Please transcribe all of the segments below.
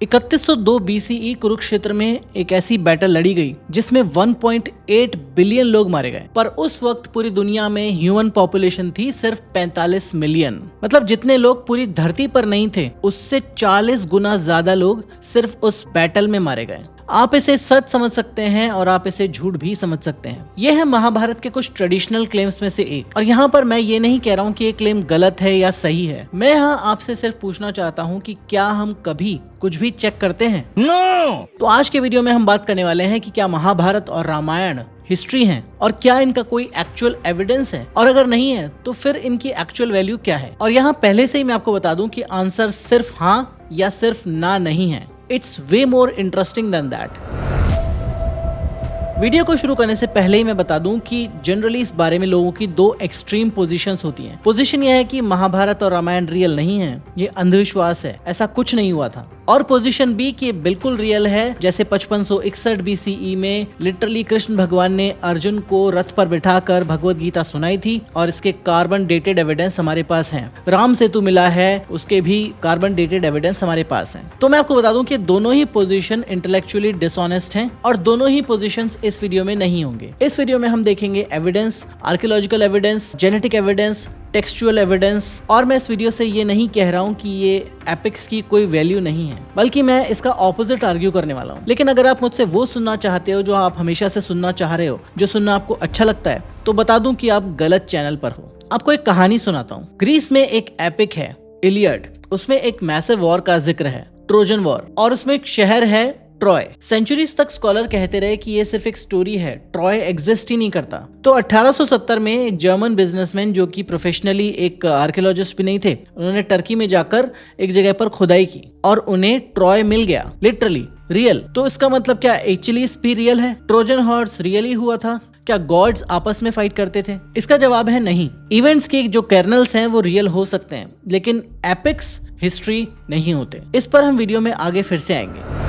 3102 BCE Kurukshetra में एक ऐसी बैटल लड़ी गई जिसमें 1.8 बिलियन लोग मारे गए, पर उस वक्त पूरी दुनिया में ह्यूमन पॉपुलेशन थी सिर्फ 45 मिलियन। मतलब जितने लोग पूरी धरती पर नहीं थे उससे 40 गुना ज्यादा लोग सिर्फ उस बैटल में मारे गए। आप इसे सच समझ सकते हैं और आप इसे झूठ भी समझ सकते हैं। यह है महाभारत के कुछ ट्रेडिशनल क्लेम्स में से एक। और यहाँ पर मैं ये नहीं कह रहा हूँ कि ये क्लेम गलत है या सही है। मैं यहाँ आपसे सिर्फ पूछना चाहता हूँ कि क्या हम कभी कुछ भी चेक करते हैं? नो! तो आज के वीडियो में हम बात करने वाले हैं कि क्या महाभारत और रामायण हिस्ट्री हैं और क्या इनका कोई एक्चुअल एविडेंस है, और अगर नहीं है तो फिर इनकी एक्चुअल वैल्यू क्या है। और यहाँ पहले से ही मैं आपको बता दूं कि आंसर सिर्फ हाँ या सिर्फ ना नहीं है। It's way more interesting than that. Video को शुरू करने से पहले ही मैं बता दूं कि जनरली इस बारे में लोगों की दो एक्सट्रीम पोजीशंस होती हैं। पोजीशन यह है कि महाभारत और रामायण रियल नहीं है, ये अंधविश्वास है, ऐसा कुछ नहीं हुआ था। और पोजीशन बी कि बिल्कुल रियल है, जैसे 5561 BCE में लिटरली कृष्ण भगवान ने अर्जुन को रथ पर बिठाकर भगवत गीता सुनाई थी और इसके कार्बन डेटेड एविडेंस हमारे पास हैं। राम सेतु मिला है, उसके भी कार्बन डेटेड एविडेंस हमारे पास हैं। तो मैं आपको बता दूं कि दोनों ही पोजीशन इंटेलेक्चुअली डिसऑनेस्ट हैं और दोनों ही पोजीशंस इस वीडियो में नहीं होंगे। इस वीडियो में हम देखेंगे evidence, archaeological evidence, genetic evidence, textual evidence. और मैं इस वीडियो से ये नहीं कह रहा हूँ कि ये एपिक्स की कोई वैल्यू नहीं है, बल्कि मैं इसका ऑपोजिट आर्ग्यू करने वाला हूँ। लेकिन अगर आप मुझसे वो सुनना चाहते हो जो आप हमेशा से सुनना चाह रहे हो, जो सुनना आपको अच्छा लगता है, तो बता दूं कि आप गलत चैनल पर हो। आपको एक कहानी सुनाता हूँ। ग्रीस में एक एपिक है इलियड, उसमें एक मैसिव वॉर का जिक्र है, ट्रोजन वॉर, और उसमें एक शहर है ट्रॉय। सेंचुरीज तक स्कॉलर कहते रहे कि ये सिर्फ एक स्टोरी है, ट्रॉय एग्जिस्ट ही नहीं करता। तो 1870 में एक जर्मन बिजनेसमैन जो कि प्रोफेशनली एक आर्कियोलॉजिस्ट भी नहीं थे, उन्होंने टर्की में जाकर एक जगह पर खुदाई की और उन्हें ट्रॉय मिल गया, लिटरली रियल। तो इसका मतलब क्या एक्चुअली भी रियल है? ट्रोजन हॉर्स रियली हुआ था? क्या गॉड्स आपस में फाइट करते थे? इसका जवाब है नहीं। इवेंट्स के जो कर्नल्स हैं वो रियल हो सकते हैं, लेकिन एपिक्स हिस्ट्री नहीं होते। इस पर हम वीडियो में आगे फिर से आएंगे।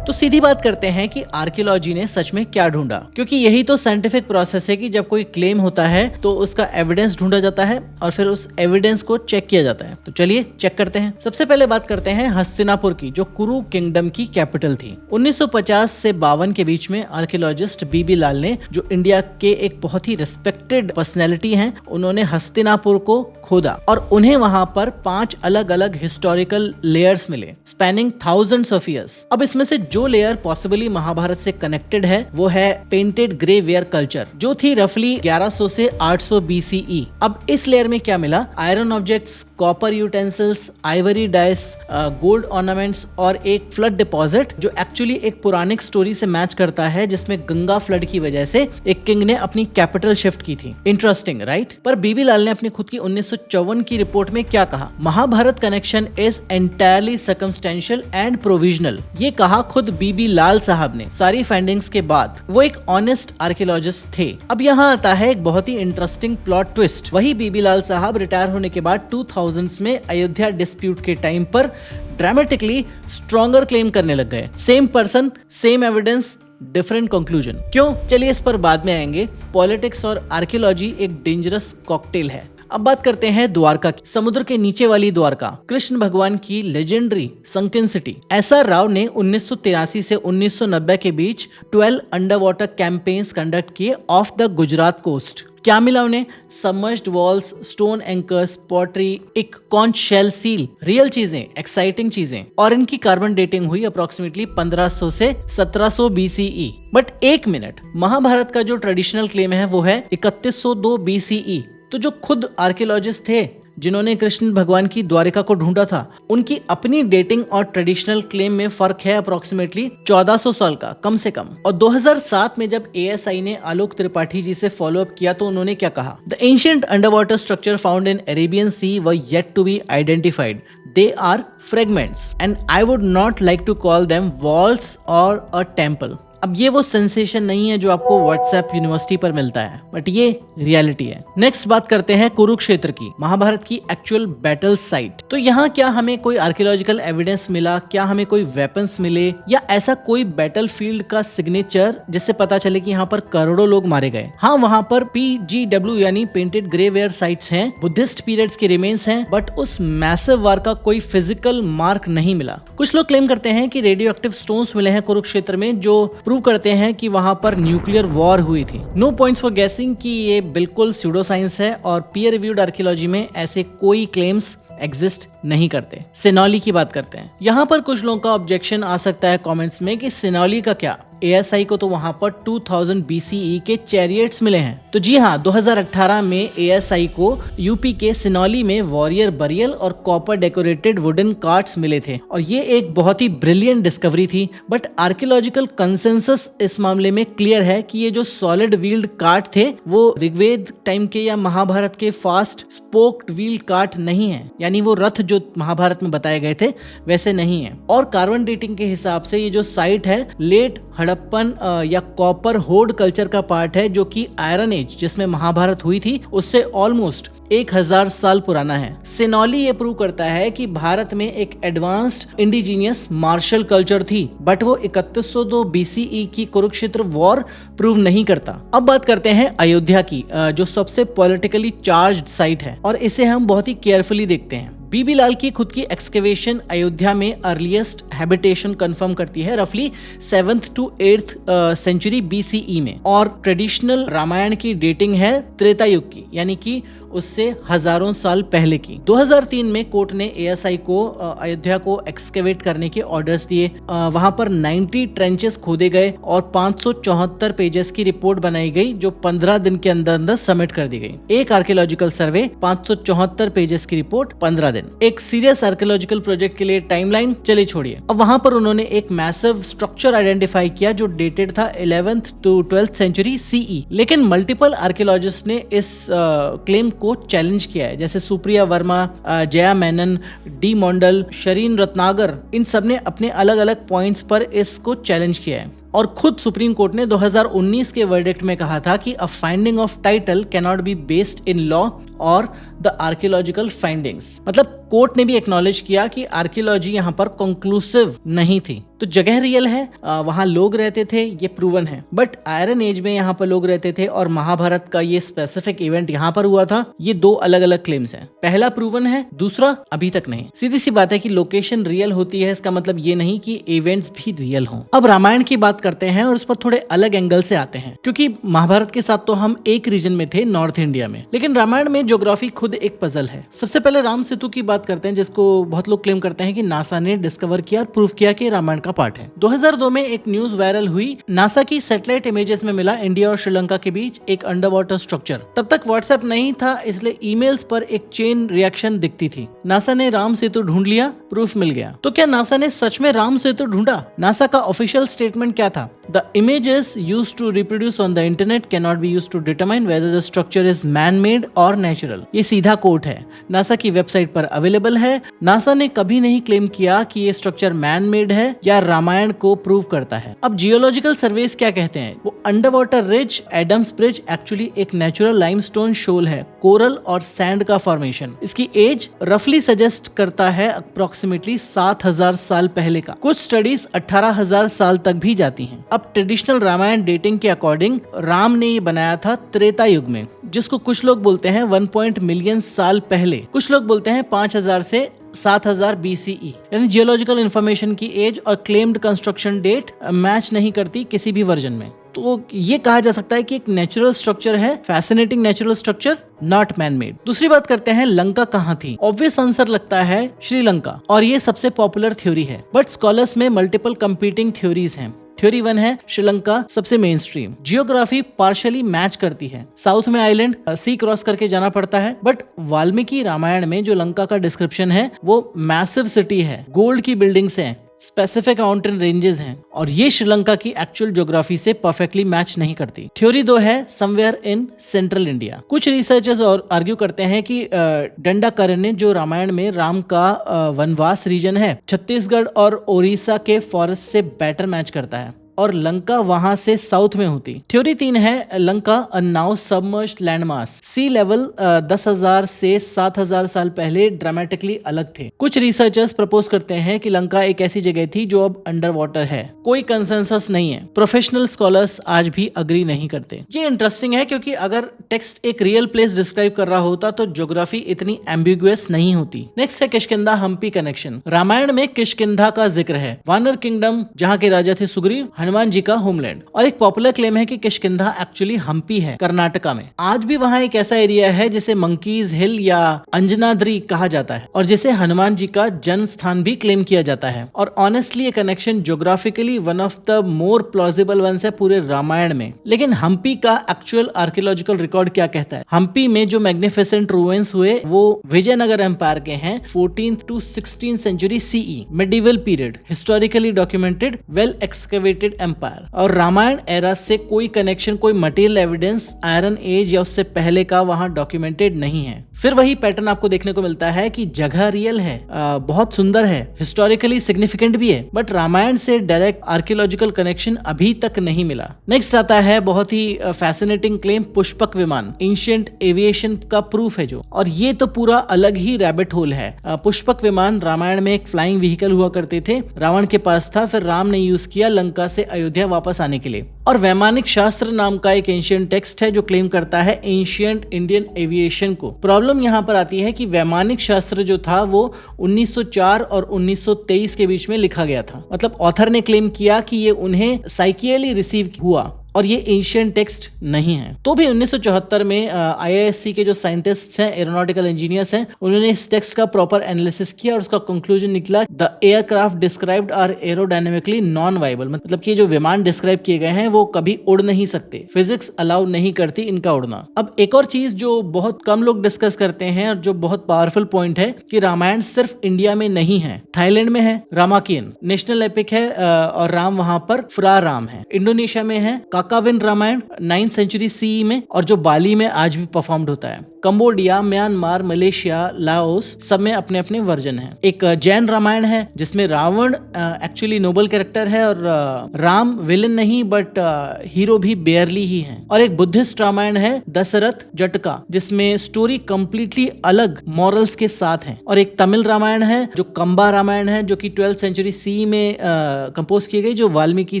तो सीधी बात करते हैं कि आर्कियोलॉजी ने सच में क्या ढूंढा, क्योंकि यही तो साइंटिफिक प्रोसेस है कि जब कोई क्लेम होता है तो उसका एविडेंस ढूंढा जाता है और फिर उस एविडेंस को चेक किया जाता है। तो चलिए चेक करते हैं। सबसे पहले बात करते हैं हस्तिनापुर की, जो कुरु किंगडम की कैपिटल थी। 1950 से 52 के बीच में आर्कियोलॉजिस्ट बीबी लाल ने, जो इंडिया के एक बहुत ही रिस्पेक्टेड पर्सनैलिटी हैं, उन्होंने हस्तिनापुर को खोदा और उन्हें वहां पर 5 अलग अलग हिस्टोरिकल लेयर्स मिले, स्पैनिंग थाउजेंड्स ऑफ ईयर्स। अब इसमें से जो लेयर पॉसिबली महाभारत से कनेक्टेड है वो है पेंटेड ग्रे वेयर कल्चर, जो थी रफली 1100 से 800 BCE। अब इस लेयर में क्या मिला? Iron objects, copper utensils, Ivory dice, gold ornaments और एक फ्लड डिपॉजिट, जो एक्चुअली एक पुरानिक स्टोरी से मैच करता है, जिसमें गंगा फ्लड की वजह से एक किंग ने अपनी कैपिटल शिफ्ट की थी। Interesting right? पर बीबी लाल ने अपनी खुद की 1954 की रिपोर्ट में क्या कहा? Mahabharata connection is entirely circumstantial and provisional. ये कहा खुद बीबी लाल साहब ने। सारी फाइंडिंग्स के बाद वो एक ऑनेस्ट आर्कियोलॉजिस्ट थे। अब यहाँ आता है एक बहुत ही इंटरेस्टिंग प्लॉट ट्विस्ट। वही बीबी लाल साहब रिटायर होने के बाद 2000s में अयोध्या डिस्प्यूट के टाइम पर ड्रामेटिकली स्ट्रॉन्गर क्लेम करने लग गए। Same person, same evidence, different conclusion. क्यों? चलिए इस पर बाद में आएंगे। पॉलिटिक्स और आर्कियोलॉजी एक डेंजरस कॉकटेल है। अब बात करते हैं द्वारका की, समुद्र के नीचे वाली द्वारका, कृष्ण भगवान की legendary sunken city. SR Rao ने 1983 से 1990 के बीच 12 अंडर वाटर कैंपेन्स कंडक्ट किए ऑफ द गुजरात कोस्ट। क्या मिला उन्हें? Submerged walls, stone anchors, pottery, एक कॉन्च शेल सील, रियल चीजें, एक्साइटिंग चीजें। और इनकी कार्बन डेटिंग हुई अप्रोक्सीमेटली 1500 से 1700 BCE। बट एक मिनट, महाभारत का जो ट्रेडिशनल क्लेम है वो है 3102 BCE। तो जो खुद आर्कियोलॉजिस्ट थे जिन्होंने कृष्ण भगवान की द्वारिका को ढूंढा था, उनकी अपनी डेटिंग और ट्रेडिशनल क्लेम में फर्क है अप्रोक्सीमेटली 1400 साल का, कम से कम। और 2007 में जब ASI ने आलोक त्रिपाठी जी से फॉलो अप किया तो उन्होंने क्या कहा? The ancient underwater structure found in Arabian sea were yet to be identified. They are fragments and I would not like to call them walls or a temple. अब ये वो सेंसेशन नहीं है जो आपको व्हाट्सएप यूनिवर्सिटी पर मिलता है, बट ये रियलिटी है। नेक्स्ट बात करते हैं कुरुक्षेत्र की, महाभारत की एक्चुअल बैटल साइट। तो यहाँ क्या हमें कोई आर्कियोलॉजिकल एविडेंस मिला, क्या हमें कोई वेपन्स मिले, या ऐसा कोई बैटल फील्ड का सिग्नेचर जिससे पता चले कि यहाँ पर करोड़ों लोग मारे गए? हाँ, वहाँ पर PGW यानी पेंटेड ग्रेवेयर साइट्स हैं, बुद्धिस्ट पीरियड्स के रिमेन्स हैं, बट उस मैसिव वार का कोई फिजिकल मार्क नहीं मिला। कुछ लोग क्लेम करते हैं कि रेडियो एक्टिव स्टोन्स मिले हैं कुरुक्षेत्र में जो प्रूव करते हैं कि वहां पर न्यूक्लियर वॉर हुई थी। नो पॉइंट्स फॉर गेसिंग कि ये बिल्कुल स्यूडो साइंस है और पीयर रिव्यूड आर्कियोलॉजी में ऐसे कोई क्लेम्स एग्जिस्ट नहीं करते। सिनौली की बात करते हैं। यहाँ पर कुछ लोगों का ऑब्जेक्शन आ सकता है कमेंट्स में कि सिनौली का क्या, ASI को तो वहां पर 2000 BCE के चैरियट्स मिले हैं। तो जी हाँ, 2018 में ASI को यूपी के सिनौली में वॉरियर बरियल और कॉपर डेकोरेटेड वुडन कार्ट्स मिले थे और ये एक बहुत ही ब्रिलियंट डिस्कवरी थी। बट आर्कियोलॉजिकल कंसेंसस इस मामले में क्लियर है कि ये जो सॉलिड व्हील्ड कार्ट थे वो ऋग्वेद टाइम के या महाभारत के फास्ट स्पोक्ड व्हील कार्ट नहीं है, यानी वो रथ जो महाभारत में बताए गए थे वैसे नहीं है। और कार्बन डेटिंग के हिसाब से ये जो साइट है लेट हड़प्पन या कॉपर होड कल्चर का पार्ट है, जो कि आयरन एज जिसमें महाभारत हुई थी उससे ऑलमोस्ट 1000 साल पुराना है। सिनौली ये प्रूव करता है कि भारत में एक एडवांस्ड इंडिजीनियस मार्शल कल्चर थी, बट वो 3102 BCE की कुरुक्षेत्र वॉर प्रूव नहीं करता। अब बात करते हैं अयोध्या की, जो सबसे पॉलिटिकली चार्ज्ड साइट है और इसे हम बहुत ही केयरफुली देखते हैं। बीबी लाल की खुद की एक्सकेवेशन अयोध्या में अर्लीस्ट हैबिटेशन कंफर्म करती है रफली 7th to 8th century BCE में, और ट्रेडिशनल रामायण की डेटिंग है त्रेता युग की, यानी कि उससे हजारों साल पहले की। 2003 में कोर्ट ने ASI को अयोध्या को एक्सकेवेट करने के ऑर्डर्स दिए। वहां पर 90 ट्रेंचेस खोदे गए और 574 पेजेस की रिपोर्ट बनाई गई जो 15 दिन के अंदर अंदर सबमिट कर दी गई। एक आर्कियोलॉजिकल सर्वे, 574 पेजेस की रिपोर्ट, 15 दिन। एक सीरियस आर्कियोलॉजिकल प्रोजेक्ट के लिए टाइमलाइन चले छोड़िए। अब वहां पर उन्होंने एक मैसिव स्ट्रक्चर आइडेंटिफाई किया जो डेटेड था 11th to 12th century CE, लेकिन मल्टीपल आर्कियोलॉजिस्ट ने इस क्लेम को चैलेंज किया है, जैसे सुप्रिया वर्मा, जया मेनन, डी मोंडल, शरीन रत्नागर, इन सब ने अपने अलग अलग पॉइंट्स पर इसको चैलेंज किया है। और खुद सुप्रीम कोर्ट ने 2019 के वर्डिक्ट में कहा था कि a finding of title can not be based in law और द आर्कियोलॉजिकल फाइंडिंग्स। मतलब कोर्ट ने भी एक्नॉलेज किया कि आर्कियोलॉजी यहाँ पर कंक्लूसिव नहीं थी। तो जगह रियल है, वहाँ लोग रहते थे, ये प्रूवन है, बट आयरन एज में यहाँ पर लोग रहते थे और महाभारत का ये स्पेसिफिक इवेंट यहाँ पर हुआ था, ये दो अलग अलग क्लेम्स हैं। पहला प्रूवन है, दूसरा अभी तक नहीं। सीधी सी बात है कि लोकेशन रियल होती है, इसका मतलब ये नहीं कि इवेंट्स भी रियल हों। अब रामायण की बात करते हैं और उस पर थोड़े अलग एंगल से आते हैं, क्योंकि महाभारत के साथ तो हम एक रीजन में थे, नॉर्थ इंडिया में, लेकिन रामायण में ज्योग्राफी खुद एक पजल है। सबसे पहले राम सेतु की बात करते हैं, जिसको बहुत लोग क्लेम करते हैं कि नासा ने डिस्कवर किया और प्रूव किया कि रामायण का पार्ट है। 2002 में एक न्यूज वायरल हुई, नासा की सैटेलाइट इमेजेस में मिला इंडिया और श्रीलंका के बीच एक अंडर वाटर स्ट्रक्चर। तब तक व्हाट्सएप नहीं था, इसलिए ईमेल्स पर एक चेन रिएक्शन दिखती थी। नासा ने राम सेतु ढूंढ लिया, प्रूफ मिल गया। तो क्या नासा ने सच में राम सेतु ढूंढा? नासा का ऑफिशियल स्टेटमेंट क्या था? The images used to reproduce on the internet cannot be used to determine whether the structure is man-made or natural। ये सीधा कोट है, नासा की वेबसाइट पर अवेलेबल है। नासा ने कभी नहीं क्लेम किया कि ये स्ट्रक्चर मैन मेड है या रामायण को प्रूव करता है। अब जियोलॉजिकल सर्वेस क्या कहते हैं? वो under water ridge Adam's bridge actually एक नेचुरल लाइमस्टोन शोल है, कोरल और सैंड का फॉर्मेशन। इसकी एज रफली सजेस्ट करता है अप्रोक्सीमेटली 7000 साल पहले का। कुछ स्टडीज 18000 साल तक भी जाती हैं। अब ट्रेडिशनल रामायण डेटिंग के अकॉर्डिंग राम ने ये बनाया था त्रेता युग में, जिसको कुछ लोग बोलते हैं 1 मिलियन साल पहले, कुछ लोग बोलते हैं 5000 से 7000 BCE। यानी जियोलॉजिकल इंफॉर्मेशन की एज और क्लेम्ड कंस्ट्रक्शन डेट मैच नहीं करती किसी भी वर्जन में। तो ये कहा जा सकता है कि एक नेचुरल स्ट्रक्चर है, fascinating natural structure, not man made. दूसरी बात करते हैं, लंका कहाँ थी? ऑब्वियस आंसर लगता है श्रीलंका, और ये सबसे पॉपुलर थ्योरी है, बट स्कॉलर्स में मल्टीपल कंपीटिंग थ्योरीज हैं। थ्योरी 1 है श्रीलंका सबसे main stream, geography partially match करती है, साउथ में आइलैंड, सी क्रॉस करके जाना पड़ता है, बट वाल्मीकि रामायण में जो लंका का डिस्क्रिप्शन है वो मैसिव सिटी है, गोल्ड की बिल्डिंग्स हैं, स्पेसिफिक माउंटेन रेंजेस हैं, और ये श्रीलंका की एक्चुअल ज्योग्राफी से परफेक्टली मैच नहीं करती। थ्योरी 2 है समवेयर इन सेंट्रल इंडिया। कुछ रिसर्चर्स और आर्ग्यू करते हैं कि दंडाकारण्य जो रामायण में राम का वनवास रीजन है, छत्तीसगढ़ और ओडिशा के फॉरेस्ट से बेटर मैच करता है। और लंका वहां से साउथ में होती। थ्योरी 3 है Lanka a now submerged landmass, sea level 10,000 से 7,000 साल पहले ड्रामेटिकली अलग थे। कुछ रिसर्चर्स प्रपोज करते हैं कि लंका एक ऐसी जगह थी जो अब अंडर वाटर है। कोई कंसेंसस नहीं है, प्रोफेशनल स्कॉलर्स आज भी अग्री नहीं करते। ये इंटरेस्टिंग है क्योंकि अगर टेक्स्ट एक रियल प्लेस डिस्क्राइब कर रहा होता तो ज्योग्राफी इतनी एम्बिगुअस नहीं होती। नेक्स्ट है किष्किंधा हम्पी कनेक्शन। रामायण में किष्किंधा का जिक्र है, वानर किंगडम जहाँ के राजा थे सुग्रीव, हनुमान जी का होमलैंड। और एक पॉपुलर क्लेम है कि किष्किंधा एक्चुअली हम्पी है, कर्नाटका में। आज भी वहाँ एक ऐसा एरिया है जिसे मंकीज हिल या अंजनाद्री कहा जाता है और जिसे हनुमान जी का जन्म स्थान भी क्लेम किया जाता है। और ऑनेस्टली ये connection geographically one of the more plausible ones है पूरे रामायण में। लेकिन हम्पी का एक्चुअल आर्कियोलॉजिकल रिकॉर्ड क्या कहता है? हम्पी में जो मैग्निफिसेंट रूइंस हुए वो विजयनगर एम्पायर के हैं, 14th to 16th century CE, medieval period, historically documented, well excavated empire. और रामायण एरा से कोई कनेक्शन, कोई मटेरियल एविडेंस आयरन एज या उससे पहले का वहां डॉक्यूमेंटेड नहीं है। फिर वही पैटर्न आपको देखने को मिलता है कि जगह रियल है, बहुत सुंदर है, हिस्टोरिकली सिग्निफिकेंट भी है, बट रामायण से डायरेक्ट आर्कियोलॉजिकल कनेक्शन अभी तक नहीं मिला। नेक्स्ट आता है बहुत ही फैसिनेटिंग क्लेम, पुष्पक विमान, एंशिएंट एविएशन का प्रूफ है जो, और ये तो पूरा अलग ही रैबिट होल है। पुष्पक विमान रामायण में एक फ्लाइंग व्हीकल हुआ करते थे, रावण के पास था, फिर राम ने यूज किया लंका से अयोध्या वापस आने के लिए। और वैमानिक शास्त्र नाम का एक एंशिएंट टेक्स्ट है जो क्लेम करता है एंशिएंट इंडियन एविएशन को। प्रॉब्लम यहाँ पर आती है कि वैमानिक शास्त्र जो था वो 1904 और 1923 के बीच में लिखा गया था। मतलब ऑथर ने क्लेम किया कि ये उन्हें साइकियली रिसीव हुआ और ये एंशिएंट टेक्स्ट नहीं है। तो भी 1974 में IISc के जो साइंटिस्ट्स हैं, एरोनॉटिकल इंजीनियर्स हैं, उन्होंने इस टेक्स्ट का प्रॉपर एनालिसिस किया और उसका कंक्लूजन निकला, the aircraft described are aerodynamically non viable. मतलब कि जो विमान डिस्क्राइब किए गए हैं वो कभी उड़ नहीं सकते, फिजिक्स अलाउ नहीं करती इनका उड़ना। अब एक और चीज जो बहुत कम लोग डिस्कस करते हैं और जो बहुत पावरफुल पॉइंट है कि रामायण सिर्फ इंडिया में नहीं है, थाईलैंड में है, रामाकियन नेशनल एपिक है और राम वहां पर फ्रा राम है। इंडोनेशिया में है काकाविन रामायण 9th सेंचुरी सीई में, और जो बाली में आज भी परफॉर्म्ड होता है। कंबोडिया, म्यांमार, मलेशिया, लाओस सब में अपने अपने वर्जन हैं। एक जैन रामायण है जिसमें रावण एक्चुअली नोबल कैरेक्टर है और राम विलन नहीं बट हीरो भी बेयरली ही है। और एक बुद्धिस्ट रामायण है दशरथ जटका जिसमें स्टोरी कंप्लीटली अलग मॉरल्स के साथ है। और एक तमिल रामायण है जो कंबा रामायण है जो कि 12th सेंचुरी सीई में कंपोज की गई, जो वाल्मीकि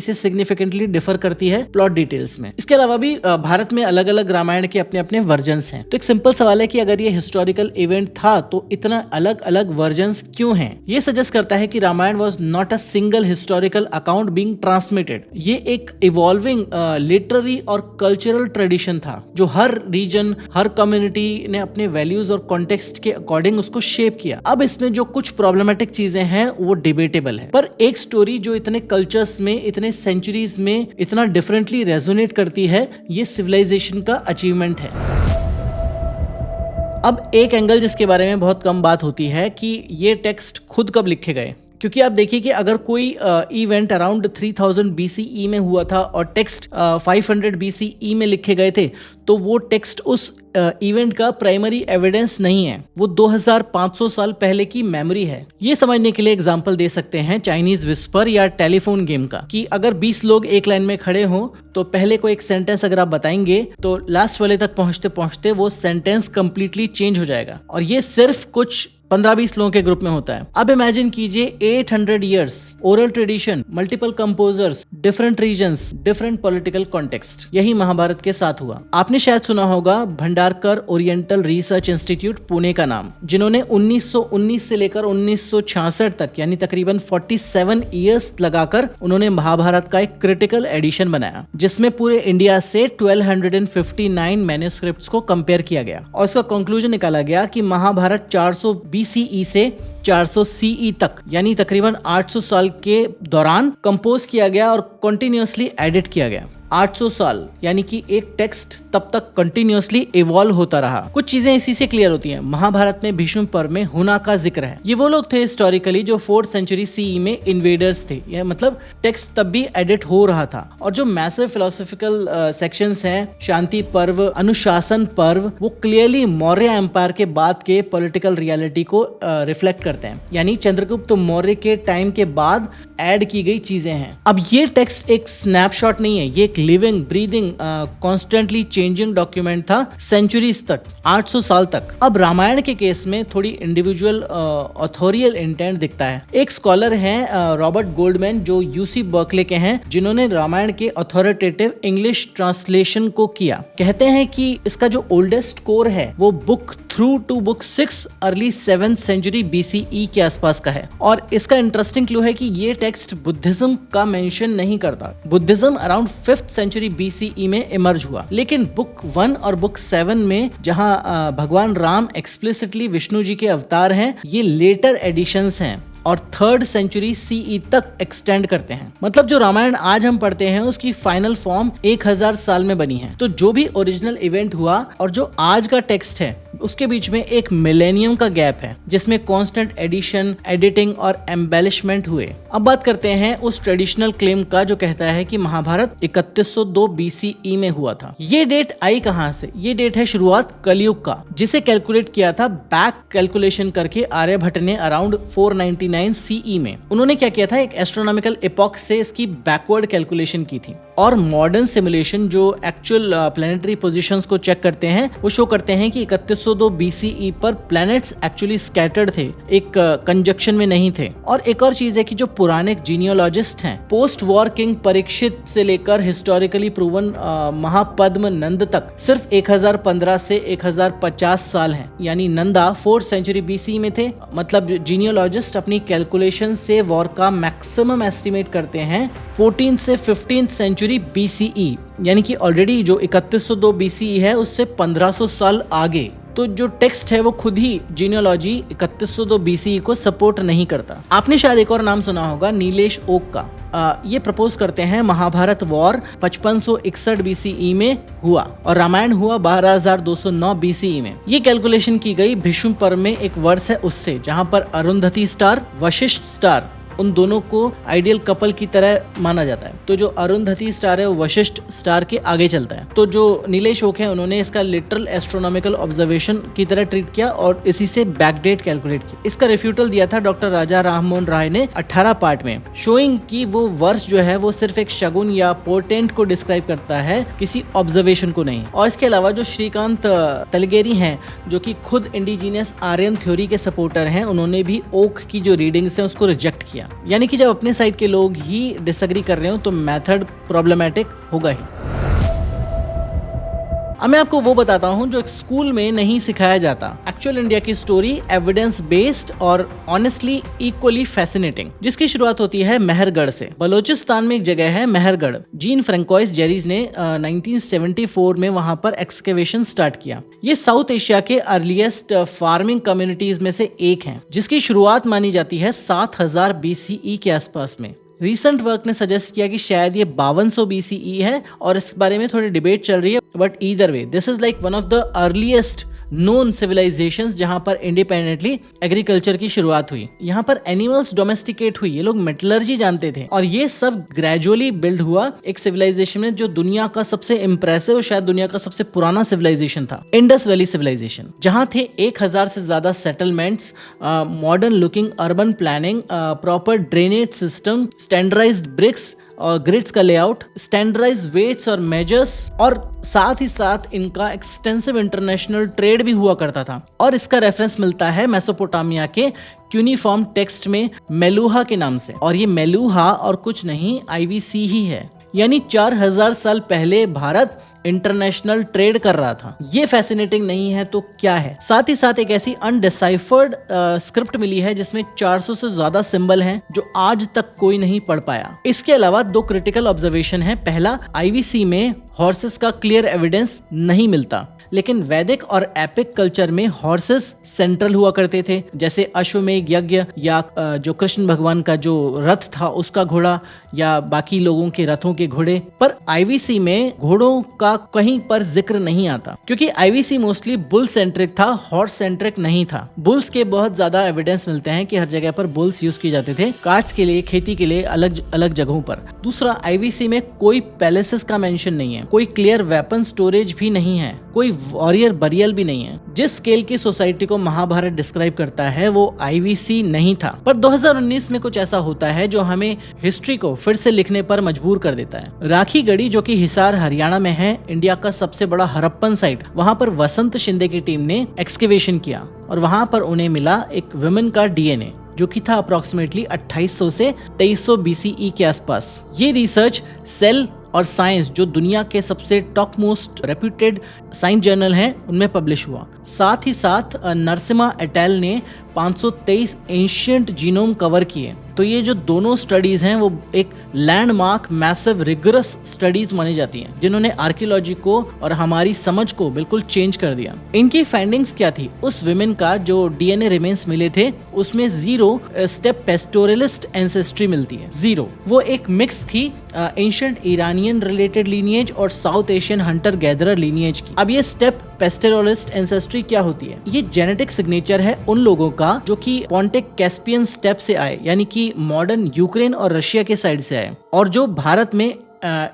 से सिग्निफिकेंटली डिफर करती है प्लॉट डिटेल्स में। इसके अलावा भी भारत में अलग अलग रामायण के अपने अपने वर्जन्स हैं। तो एक सिंपल सवाल है कि अगर ये हिस्टोरिकल इवेंट था तो इतना अलग अलग वर्जन्स क्यों हैं? ये सजेस्ट करता है कि Ramayana was not a single historical account being transmitted. ये एक इवॉल्विंग लिटरेरी और कल्चरल ट्रेडिशन था जो हर रीजन, हर कम्युनिटी ने अपने वैल्यूज और कॉन्टेक्स्ट के अकॉर्डिंग उसको शेप किया। अब इसमें जो कुछ प्रॉब्लमेटिक चीजें हैं वो डिबेटेबल है, पर एक स्टोरी जो इतने कल्चर्स में, इतने सेंचुरीज में इतना डिफरेंटली रेजोनेट करती है, ये सिविलाइजेशन का अचीवमेंट है। अब एक एंगल जिसके बारे में बहुत कम बात होती है कि ये टेक्स्ट खुद कब लिखे गए, क्योंकि आप देखिए कि अगर कोई इवेंट अराउंड 3000 BCE में हुआ था और टेक्स्ट 500 BCE में लिखे गए थे तो वो टेक्स्ट उस इवेंट का प्राइमरी एविडेंस नहीं है, वो 2500 साल पहले की मेमोरी है। ये समझने के लिए एग्जांपल दे सकते हैं चाइनीज विस्पर या टेलीफोन गेम का, कि अगर 20 लोग एक लाइन में खड़े हों तो पहले को एक सेंटेंस अगर आप बताएंगे तो लास्ट वाले तक पहुंचते पहुंचते वो सेंटेंस कंप्लीटली चेंज हो जाएगा, और ये सिर्फ कुछ 15-20 लोगों के ग्रुप में होता है। अब इमेजिन कीजिए 800 years, oral tradition, multiple composers, different regions, different political context. यही महाभारत के साथ हुआ। आपने शायद सुना होगा Bhandarkar oriental research institute Pune का नाम, जिन्होंने 1919 से लेकर 1966 तक यानी तकरीबन 47 इयर्स लगाकर उन्होंने महाभारत का एक क्रिटिकल एडिशन बनाया जिसमें पूरे इंडिया से 1259 मैन्युस्क्रिप्ट्स को कंपेयर किया गया और उसका कंक्लूजन निकाला गया कि महाभारत 400 BCE से 400 CE तक यानी तकरीबन 800 साल के दौरान कंपोज किया गया और कंटिन्यूअसली एडिट किया गया। 800 साल यानी कि एक टेक्स्ट तब तक कंटिन्यूअसली इवॉल्व होता रहा। कुछ चीजें इसी से क्लियर होती हैं। महाभारत में भीष्म पर्व में हुना का जिक्र है। ये वो लोग थे हिस्टोरिकली जो 4th सेंचुरी सीई में इन्वेडर्स थे। यह मतलब टेक्स्ट तब भी एडिट हो रहा था। और जो मैसिव फिलोसॉफिकल सेक्शंस हैं, शांति पर्व, अनुशासन पर्व, वो क्लियरली मौर्य एम्पायर के बाद के पॉलिटिकल रियलिटी को रिफ्लेक्ट करते हैं, यानी चंद्रगुप्त मौर्य के टाइम के बाद ऐड की गई चीजें हैं। अब ये टेक्स्ट एक स्नैपशॉट नहीं है, ये एक living breathing constantly changing document था सेंचुरीज तक, 800 साल तक। अब रामायण के केस में थोड़ी इंडिविजुअल ऑथोरियल इंटेंट दिखता है। एक स्कॉलर हैं रॉबर्ट गोल्डमैन जो यूसी बर्कले के हैं, जिन्होंने रामायण के अथॉरिटेटिव इंग्लिश ट्रांसलेशन को किया। कहते हैं कि इसका जो ओल्डेस्ट कोर है वो book through to book 6 early 7th century BCE के आसपास का है। और इसका इंटरेस्टिंग क्लू है कि ये टेक्स्ट बुद्धिज्म का मेंशन नहीं करता। Buddhism around 5th century BCE में इमर्ज हुआ, लेकिन बुक 1 और बुक 7 में जहां भगवान राम एक्सप्लिसिटली विष्णु जी के अवतार हैं, ये लेटर एडिशंस हैं और 3rd सेंचुरी CE तक एक्सटेंड करते हैं। मतलब जो रामायण आज हम पढ़ते हैं उसकी फाइनल फॉर्म 1000 साल में बनी है। तो जो भी ओरिजिनल इवेंट हुआ और जो आज का टेक्स्ट है उसके बीच में एक मिलेनियम का गैप है, जिसमें कांस्टेंट एडिशन, एडिटिंग और एम्बेलिशमेंट हुए। अब बात करते हैं उस ट्रेडिशनल क्लेम का जो कहता है कि महाभारत 3102 BCE में हुआ था। ये डेट आई कहां से? ये डेट है शुरुआत कलयुग का, जिसे कैलकुलेट किया था बैक कैलकुलेशन करके आर्यभट्ट ने अराउंड 499 CE में। उन्होंने क्या किया था, एक एस्ट्रोनॉमिकल एपॉक से इसकी बैकवर्ड कैलकुलेशन की थी। और मॉडर्न सिमुलेशन जो एक्चुअल प्लैनेटरी पोजीशंस को चेक करते हैं वो शो करते हैं कि 3102 BCE पर प्लैनेट्स एक्चुअली स्कैटर्ड थे, एक कंजक्शन में नहीं थे। और एक और चीज है कि जो पुराने जीनियोलॉजिस्ट हैं, पोस्ट वॉर किंग परीक्षित से लेकर हिस्टोरिकली प्रूवन महापद्म नंद तक सिर्फ 1015 से 1050 साल हैं, यानी नंदा 4th सेंचुरी BCE में थे। मतलब जीनियोलॉजिस्ट अपनी कैलकुलेशन से वॉर का मैक्सिमम एस्टिमेट करते हैं 14th से 15th सेंचुरी BCE, यानी कि ऑलरेडी जो 3102 BCE है उससे 1500 साल आगे। तो जो टेक्स्ट है वो खुद ही जीनियोलॉजी 3102 BCE को सपोर्ट नहीं करता। आपने शायद एक और नाम सुना होगा, नीलेश ओक का। ये प्रपोज करते हैं महाभारत वॉर 5561 BCE में हुआ और रामायण हुआ 12209 BCE में। ये कैलकुलेशन की गई भीष्म पर्व में एक वर्ष है उससे, जहां पर अरुंधति स्टार, वशिष्ठ स्टार, उन दोनों को आइडियल कपल की तरह माना जाता है। तो जो अरुंधति स्टार है वो वशिष्ठ स्टार के आगे चलता है। तो जो नीलेश ओक है उन्होंने इसका लिटरल एस्ट्रोनॉमिकल ऑब्जर्वेशन की तरह ट्रीट किया और इसी से बैकडेट कैलकुलेट किया। इसका रिफ्यूटल दिया था डॉक्टर राजा राममोहन राय ने 18 पार्ट में, शोइंग कि वो वर्ष जो है वो सिर्फ एक शगुन या पोर्टेंट को डिस्क्राइब करता है, किसी ऑब्जर्वेशन को नहीं। और इसके अलावा जो श्रीकांत तलगेरी हैं, जो कि खुद इंडिजीनियस आर्यन थ्योरी के सपोर्टर हैं, उन्होंने भी ओक की जो रीडिंग्स है उसको रिजेक्ट किया। यानी कि जब अपने साइड के लोग ही डिसएग्री कर रहे हो तो मेथड प्रॉब्लमैटिक होगा ही। अब मैं आपको वो बताता हूँ जो स्कूल में नहीं सिखाया जाता। एक्चुअल इंडिया की स्टोरी एविडेंस बेस्ड और ऑनेस्टली इक्वली फैसिनेटिंग, जिसकी शुरुआत होती है मेहरगढ़ से। बलोचिस्तान में एक जगह है मेहरगढ़। जीन फ्रेंकोइस जेरीज ने 1974 में वहां पर एक्सकेवेशन स्टार्ट किया। ये साउथ एशिया के अर्लीस्ट फार्मिंग कम्युनिटीज में से एक है, जिसकी शुरुआत मानी जाती है 7000 BCE के आसपास में। रिसेंट वर्क ने सजेस्ट किया कि शायद ये 5200 BCE है और इस बारे में थोड़ी डिबेट चल रही है, but either way this is like one of the earliest known civilisations जहां पर इंडिपेंडेंटली एग्रीकल्चर की शुरुआत हुई। यहाँ पर एनिमल्स डोमेस्टिकेट हुई, ये लोग मेटलर्जी जानते थे और ये सब ग्रेजुअली बिल्ड हुआ एक सिविलाइजेशन में जो दुनिया का सबसे इंप्रेसिव, शायद दुनिया का सबसे पुराना सिविलाइजेशन था, इंडस वैली सिविलाइजेशन, जहां थे 1000 से ज्यादा settlements, modern looking urban planning, proper drainage system, standardised bricks और ग्रिड्स का लेआउट, स्टैंडर्डाइज वेट्स और मेजर्स, और साथ ही साथ इनका एक्सटेंसिव इंटरनेशनल ट्रेड भी हुआ करता था। और इसका रेफरेंस मिलता है मेसोपोटामिया के क्यूनिफॉर्म टेक्स्ट में मेलुहा के नाम से, और ये मेलुहा और कुछ नहीं IVC ही है। यानी 4000 साल पहले भारत इंटरनेशनल ट्रेड कर रहा था। ये फैसिनेटिंग नहीं है तो क्या है? साथ ही साथ एक ऐसी अनडिसाइफर्ड स्क्रिप्ट मिली है जिसमें 400 से ज्यादा सिंबल हैं जो आज तक कोई नहीं पढ़ पाया। इसके अलावा 2 क्रिटिकल ऑब्जर्वेशन है। पहला, IVC में हॉर्सेस का क्लियर एविडेंस नहीं मिलता। लेकिन वैदिक और एपिक कल्चर में हॉर्सेस सेंट्रल हुआ करते थे, जैसे अश्वमेध यज्ञ या जो कृष्ण भगवान का जो रथ था उसका घोड़ा या बाकी लोगों के रथों के घोड़े। पर आईवीसी में घोड़ों का कहीं पर जिक्र नहीं आता, क्योंकि आईवीसी मोस्टली बुल सेंट्रिक था, हॉर्स सेंट्रिक नहीं था। बुल्स के बहुत ज्यादा एविडेंस मिलते हैं कि हर जगह पर बुल्स यूज किए जाते थे, कार्ट्स के लिए, खेती के लिए अलग अलग जगहों पर। दूसरा, आईवीसी में कोई पैलेसेस का मेंशन नहीं है, कोई क्लियर वेपन स्टोरेज भी नहीं है, कोई वॉरियर बरियल भी नहीं है। जिस स्केल की सोसाइटी को महाभारत डिस्क्राइब करता है वो आईवीसी नहीं था। पर 2019 में कुछ ऐसा होता है जो हमें हिस्ट्री को फिर से लिखने पर मजबूर कर देता है। राखी गढ़ी, जो कि हिसार हरियाणा में है, इंडिया का सबसे बड़ा हड़प्पन साइट, वहां पर वसंत शिंदे की टीम ने एक्सकेवेशन किया और वहां पर उन्हें मिला एक वुमेन का डीएनए, जो कि था अप्रोक्सीमेटली 2800 से 2300 बीसीई के आसपास। ये रिसर्च सेल और साइंस, जो दुनिया के सबसे top most reputed science journal हैं, उनमें पब्लिश हुआ। साथ ही साथ नरसिम्हा एटेल ने 523 एंशिएंट जीनोम कवर किए। तो ये जो दोनों स्टडीज हैं वो एक लैंडमार्क मैसिव रिगरस स्टडीज मानी जाती हैं, जिन्होंने आर्कियोलॉजी को और हमारी समझ को बिल्कुल चेंज कर दिया। इनकी फाइंडिंग्स क्या थी? उस विमेन का जो डीएनए रिमेन्स मिले थे उसमें 0 स्टेप पेस्टोरलिस्ट एंसेस्ट्री मिलती है, 0। वो एक मिक्स थी एंशिएंट ईरानियन रिलेटेड लीनिएज और south Asian Hunter gatherer lineage की। अब ये स्टेप पेस्टोरलिस्ट एंसेस्ट्री क्या होती है? ये जेनेटिक सिग्नेचर है उन लोगों का जो कि पॉन्टिक कैस्पियन स्टेप से आए, यानी कि मॉडर्न यूक्रेन और रशिया के साइड से आए, और जो भारत में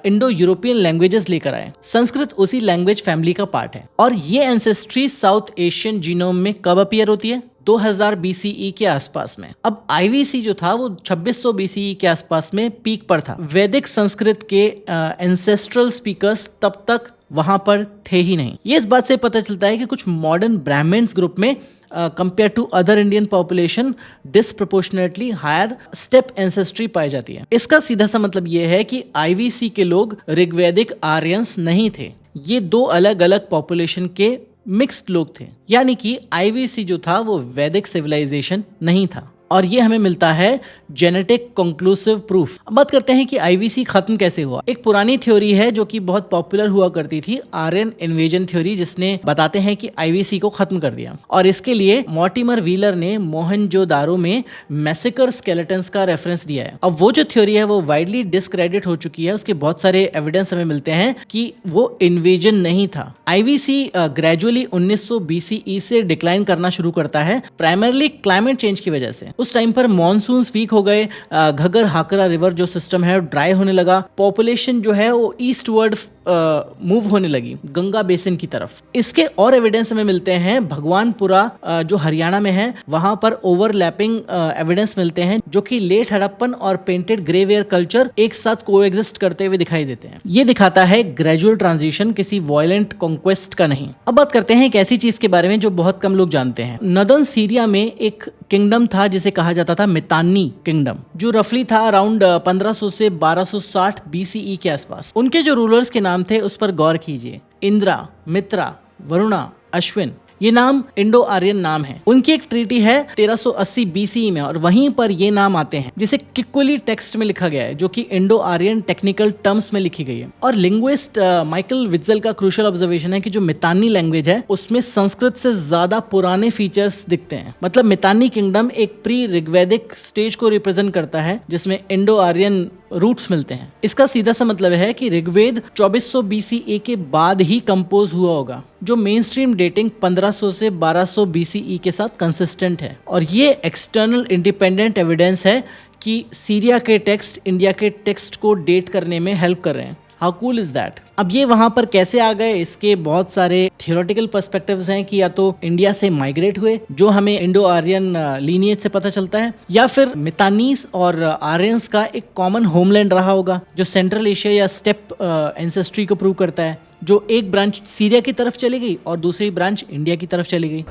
इंडो यूरोपियन लैंग्वेजेस लेकर आए। संस्कृत उसी लैंग्वेज फैमिली का पार्ट है। और ये एंसेस्ट्री साउथ एशियन जीनोम में कब अपीयर होती है? 2000 बीसीई के आसपास में। अब आईवीसी जो था वो 2600 बीसीई के आसपास में पीक पर था। वैदिक संस्कृत के एंसेस्ट्रल स्पीकर्स तब तक वहां पर थे ही नहीं। ये इस बात से पता चलता है कि कुछ मॉडर्न ब्राह्मण्स ग्रुप में compare to other Indian population disproportionately higher steppe ancestry पाई जाती है। इसका सीधा सा मतलब ये है कि आईवीसी के लोग ऋग्वैदिक आर्यंस नहीं थे, ये दो अलग अलग पॉपुलेशन के मिक्स्ड लोग थे। यानी कि आईवीसी जो था वो वैदिक सिविलाइजेशन नहीं था। और ये हमें मिलता है जेनेटिक कंक्लूसिव प्रूफ। अब बात करते हैं कि आईवीसी खत्म कैसे हुआ। एक पुरानी थ्योरी है जो कि बहुत पॉपुलर हुआ करती थी, आर्यन इन्वेजन थ्योरी, जिसने बताते हैं कि आईवीसी को खत्म कर दिया। और इसके लिए मॉर्टिमर व्हीलर ने मोहनजोदारो में मैसेकर स्केलेटन्स का रेफरेंस दिया है। अब वो जो थ्योरी है वो वाइडली डिस्क्रेडिट हो चुकी है। उसके बहुत सारे एविडेंस हमें मिलते हैं कि वो इन्वेजन नहीं था। आईवीसी ग्रेजुअली 1900 बीसीई से डिक्लाइन करना शुरू करता है, प्राइमरली क्लाइमेट चेंज की वजह से। उस टाइम पर मॉनसून्स वीक हो गए, घग्गर हाकरा रिवर जो सिस्टम है ड्राई होने लगा, पॉपुलेशन जो है वो ईस्टवर्ड मूव होने लगी, गंगा बेसिन की तरफ। इसके और एविडेंस हमें मिलते हैं भगवानपुरा जो हरियाणा में है, वहां पर ओवरलैपिंग एविडेंस मिलते हैं जो कि लेट हड़प्पन और पेंटेड ग्रेवेयर कल्चर एक साथ कोएग्जिस्ट करते हुए दिखाई देते हैं। ये दिखाता है ग्रेजुअल ट्रांजिशन, किसी वायलेंट कॉन्क्वेस्ट का नहीं। अब बात करते हैं एक ऐसी चीज के बारे में जो बहुत कम लोग जानते हैं। नदर्न सीरिया में एक किंगडम था जिसे कहा जाता था मितान्नी किंगडम, जो रफली था अराउंड 1500 से 1260 बीसीई के आसपास। उनके जो रूलर्स के नाम थे उस पर गौर कीजिए, इंद्रा, मित्रा, वरुणा, अश्विन। ये नाम इंडो आर्यन नाम है। उनकी एक ट्रीटी है 1380 बीसीई में और वहीं पर ये नाम आते हैं, जिसे किक्वली टेक्स्ट में लिखा गया है, जो कि इंडो आर्यन टेक्निकल टर्म्स में लिखी गई है। और लिंग्विस्ट माइकल विट्जल का क्रूशियल ऑब्जर्वेशन है कि जो मितान्नी लैंग्वेज है उसमें संस्कृत से ज्यादा पुराने फीचर्स दिखते हैं। मतलब मितान्नी किंगडम एक प्री ऋग्वैदिक स्टेज को रिप्रेजेंट करता है जिसमें इंडो आर्यन रूट्स मिलते हैं। इसका सीधा सा मतलब है कि ऋग्वेद 2400 बीसीई के बाद ही कंपोज हुआ होगा, जो मेन स्ट्रीम डेटिंग 1500 से 1200 बीसीई के साथ कंसिस्टेंट है। और ये एक्सटर्नल इंडिपेंडेंट एविडेंस है कि सीरिया के टेक्स्ट इंडिया के टेक्स्ट को डेट करने में हेल्प कर रहे हैं। How cool is that? अब ये वहां पर कैसे आ गए, इसके बहुत सारे थियोरेटिकल पर्सपेक्टिव्स हैं कि या तो इंडिया से माइग्रेट हुए, जो हमें इंडो आर्यन लीनिएज से पता चलता है, या फिर मितानीस और आर्यंस का एक कॉमन होमलैंड रहा होगा जो सेंट्रल एशिया या स्टेप एंसेस्ट्री को प्रूव करता है, जो एक ब्रांच सीरिया की तरफ चली गई और दूसरी ब्रांच इंडिया की तरफ चली गई।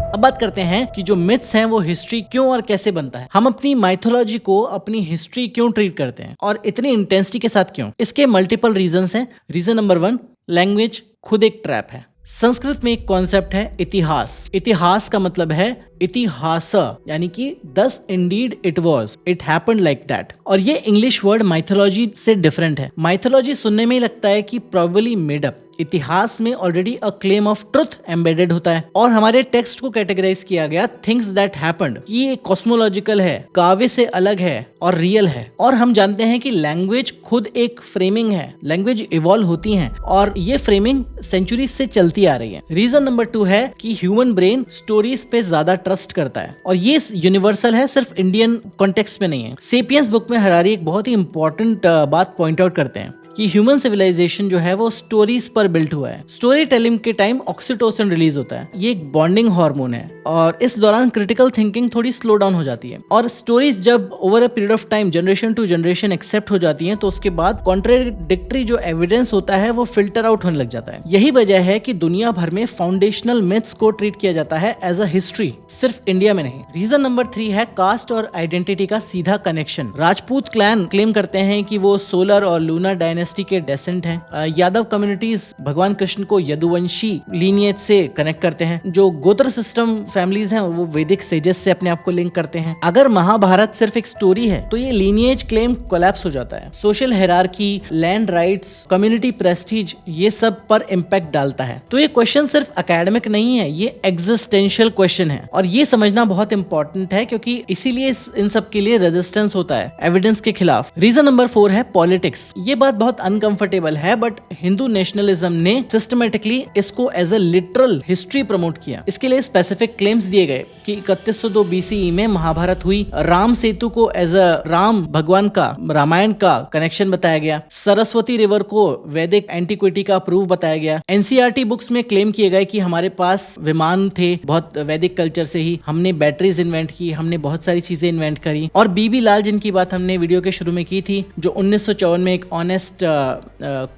अब बात करते हैं कि जो मिथ्स हैं वो हिस्ट्री क्यों और कैसे बनता है। हम अपनी माइथोलॉजी को अपनी हिस्ट्री क्यों ट्रीट करते हैं और इतनी इंटेंसिटी के साथ क्यों? इसके मल्टीपल रीजंस हैं। रीजन नंबर 1, लैंग्वेज खुद एक ट्रैप है। संस्कृत में एक कॉन्सेप्ट है इतिहास। इतिहास का मतलब है इतिहास, यानी कि thus indeed it was, it happened like that। और ये इंग्लिश वर्ड माइथोलॉजी से डिफरेंट है। माइथोलॉजी सुनने में ही लगता है कि probably made up, इतिहास में already a claim of truth embedded होता है। और हमारे टेक्स्ट को कैटेगराइज किया गया थिंग्स दैट हैपेंड, ये कॉस्मोलॉजिकल है, काव्य से अलग है और रियल है। और हम जानते हैं कि लैंग्वेज खुद एक फ्रेमिंग है, लैंग्वेज इवॉल्व होती है और ये फ्रेमिंग सेंचुरी से चलती आ रही है। रीजन नंबर 2 है कि ह्यूमन ब्रेन स्टोरीज पे ज्यादा ट्रस्ट करता है और ये यूनिवर्सल है, सिर्फ इंडियन कॉन्टेक्स्ट में नहीं है। सेपियंस बुक में हरारी एक बहुत ही इंपॉर्टेंट बात पॉइंट आउट करते हैं कि ह्यूमन सिविलाइजेशन जो है वो स्टोरीज पर बिल्ट हुआ है। स्टोरी टेलिंग के टाइम ऑक्सीटोसिन रिलीज होता है, ये एक बॉन्डिंग हार्मोन है और इस दौरान क्रिटिकल थिंकिंग थोड़ी स्लो डाउन हो जाती है। और स्टोरीज जब over a period of time generation to generation accept हो जाती हैं तो उसके बाद कॉन्ट्राडिक्टरी जो एविडेंस होता है वो फिल्टर आउट होने लग जाता है। यही वजह है कि दुनिया भर में फाउंडेशनल मिथ्स को ट्रीट किया जाता है एज अ हिस्ट्री, सिर्फ इंडिया में नहीं। रीजन नंबर 3 है कास्ट और आइडेंटिटी का सीधा कनेक्शन। राजपूत क्लैन क्लेम करते हैं कि वो सोलर और लूनर डायनेस्टी के डेसेंट हैं। यादव कम्युनिटीज भगवान कृष्ण को यदुवंशी लीनिएज से कनेक्ट करते हैं। जो गोत्र सिस्टम फैमिलीज हैं वो वैदिक सेजेस से अपने आप को लिंक करते हैं। अगर महाभारत सिर्फ एक स्टोरी है तो ये लीनिएज क्लेम कोलैप्स हो जाता है। Social hierarchy, land rights, community Prestige, ये सब पर इम्पैक्ट डालता है। तो ये क्वेश्चन सिर्फ एकेडमिक नहीं है, ये एग्जिस्टेंशियल क्वेश्चन है और ये समझना बहुत इंपॉर्टेंट है क्योंकि इसीलिए इन सब के लिए रेजिस्टेंस होता है एविडेंस के खिलाफ। रीजन नंबर 4 है पॉलिटिक्स। ये बात बहुत अनकंफर्टेबल है बट हिंदू नेशनलिज्म ने सिस्टमेटिकली इसको as a literal history promote किया। इसके लिए स्पेसिफिक क्लेम्स दिए गए कि 3102 BCE में महाभारत हुई। राम सेतु को एज अ राम भगवान का, रामायण का कनेक्शन बताया गया। सरस्वती रिवर को वैदिक एंटिक्विटी का प्रूफ बताया गया। NCERT बुक्स में क्लेम किए गए कि हमारे पास विमान थे बहुत वैदिक कल्चर से ही, हमने बैटरीज इन्वेंट की, हमने बहुत सारी चीजें इन्वेंट करी। और बीबी लाल जिनकी बात हमने वीडियो के शुरू में की थी, जो 1954 में एक ऑनेस्ट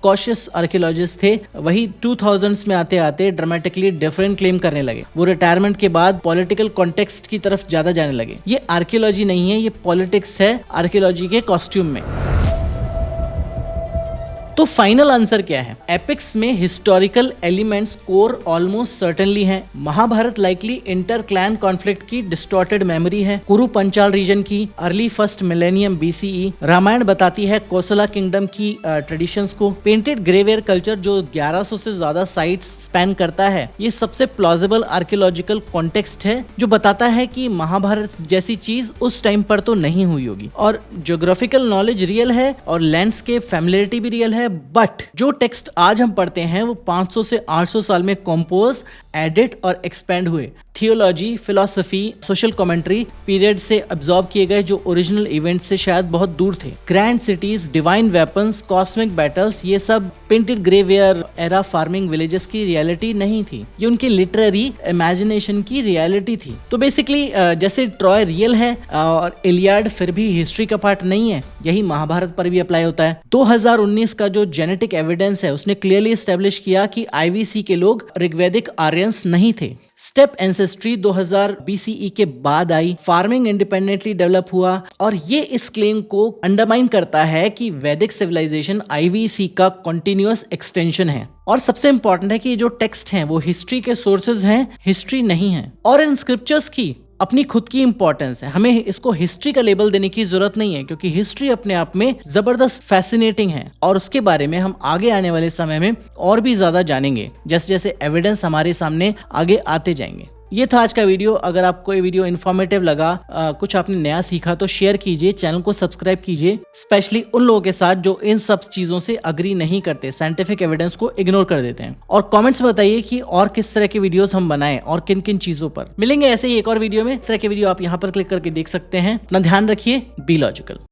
कॉशियस आर्कियोलॉजिस्ट थे, वही 2000s में आते आते ड्रामेटिकली डिफरेंट क्लेम करने लगे। वो रिटायरमेंट के बाद पॉलिटिकल कॉन्टेक्स्ट की तरफ ज्यादा जाने लगे। ये आर्कियोलॉजी नहीं है, ये पॉलिटिक्स है आर्कियोलॉजी के कॉस्ट्यूम में। तो फाइनल आंसर क्या है? एपिक्स में historical elements core almost certainly हैं। Mahabharata likely inter clan conflict की डिस्टॉर्टेड मेमोरी है, कुरु पंचाल रीजन की early first millennium BCE। Ramayana बताती है कोसला किंगडम की ट्रेडिशंस को। पेंटेड ग्रेवेयर कल्चर जो 1100 से ज्यादा साइट्स स्पैन करता है, ये सबसे प्लॉजिबल आर्कियोलॉजिकल कॉन्टेक्स्ट है जो बताता है कि महाभारत जैसी चीज उस टाइम पर तो नहीं हुई होगी। और ज्योग्राफिकल नॉलेज रियल है और लैंडस्केप फैमिलियरिटी भी रियल है, बट जो टेक्स्ट आज हम पढ़ते हैं वो 500 से 800 साल में कंपोज, एडिट और एक्सपेंड हुए। Theology, philosophy, social commentary period से अब्सॉर्ब किए गए जो ओरिजिनल इवेंट से शायद बहुत दूर थे। Grand cities, divine weapons, cosmic battles, ये सब painted grey ware era farming villages की रियलिटी नहीं थी, ये उनकी लिटरेरी इमेजिनेशन की रियलिटी थी। तो बेसिकली जैसे ट्रॉय रियल है और इलियाड फिर भी हिस्ट्री का पार्ट नहीं है, यही महाभारत पर भी अप्लाई होता है। 2019 का जो जेनेटिक एविडेंस है उसने क्लियरली एस्टेब्लिश किया कि IVC के लोग ऋग्वैदिक आर्यंस नहीं थे। स्टेप एंसेस्ट्री 2000 BCE के बाद आई, फार्मिंग इंडिपेंडेंटली डेवलप हुआ और ये इस क्लेम को अंडरमाइन करता है कि वैदिक सिविलाइजेशन IVC का कंटिन्यूअस एक्सटेंशन है। और सबसे इंपॉर्टेंट है कि ये जो टेक्स्ट हैं वो हिस्ट्री के सोर्सेज हैं, हिस्ट्री नहीं है। और इन स्क्रिप्चर्स की अपनी खुद की इंपॉर्टेंस है, हमें इसको हिस्ट्री का लेबल देने की जरूरत नहीं है क्योंकि हिस्ट्री अपने आप में जबरदस्त फैसिनेटिंग है और उसके बारे में हम आगे आने वाले समय में और भी ज्यादा जानेंगे जैसे जैसे एविडेंस हमारे सामने आगे आते जाएंगे। ये था आज का वीडियो। अगर आपको ये वीडियो इन्फॉर्मेटिव लगा, कुछ आपने नया सीखा तो शेयर कीजिए, चैनल को सब्सक्राइब कीजिए, स्पेशली उन लोगों के साथ जो इन सब चीजों से अग्री नहीं करते, साइंटिफिक एविडेंस को इग्नोर कर देते हैं। और कमेंट्स में बताइए कि और किस तरह के वीडियोस हम बनाएं और किन किन चीजों पर। मिलेंगे ऐसे ही एक और वीडियो में। इस तरह के वीडियो आप यहाँ पर क्लिक करके देख सकते हैं। अपना ध्यान रखिए, बी लॉजिकल।